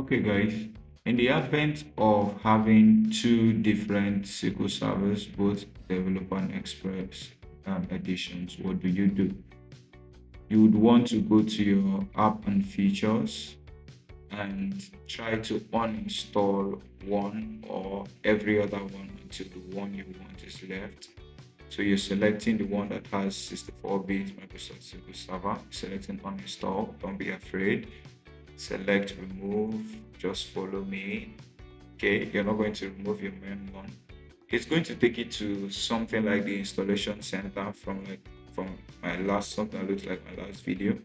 Okay, guys, in the advent of having two different SQL servers, both developer and express editions, what do? You would want to go to your app and features and try to uninstall one or every other one until the one you want is left. So you're selecting the one that has 64-bit Microsoft SQL Server, selecting uninstall, don't be afraid. Select remove, just follow me. Okay, you're not going to remove your main one. It's going to take you to something like the installation center from my last, something that looks like my last video.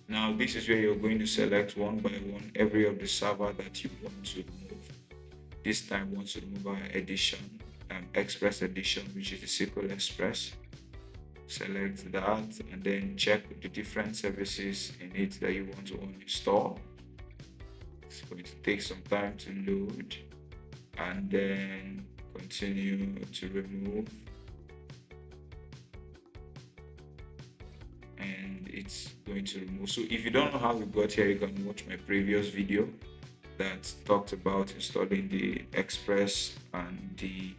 Now this is where you're going to select one by one every of the server that you want to remove. This time we want to remove our edition, Express edition, which is the SQL Express. Select that and then check the different services in it that you want to uninstall. It's going to take some time to load and then continue to remove, and it's going to remove. So if you don't know how we got here, you can watch my previous video that talked about installing the Express and the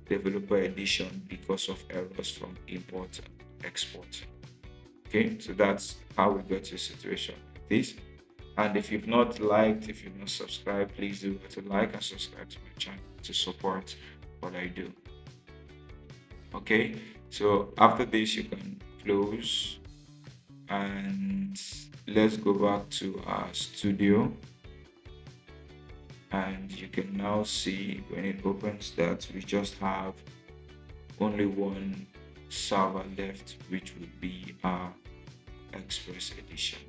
developer edition because of errors from import and export. Okay, so that's how we got to a situation like this. And if you've not liked, if you've not subscribed, please do to like and subscribe to my channel to support what I do. Okay, so after this, you can close and let's go back to our studio. And you can now see when it opens that we just have only one server left, which would be our Express edition,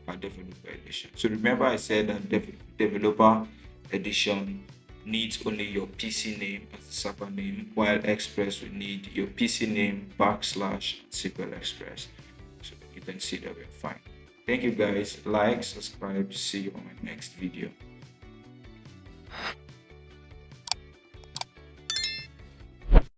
our developer edition. So remember I said that developer edition needs only your PC name as the server name, while Express will need your PC name / SQL Express. So you can see that we're fine. Thank you guys. Like, subscribe, see you on my next video.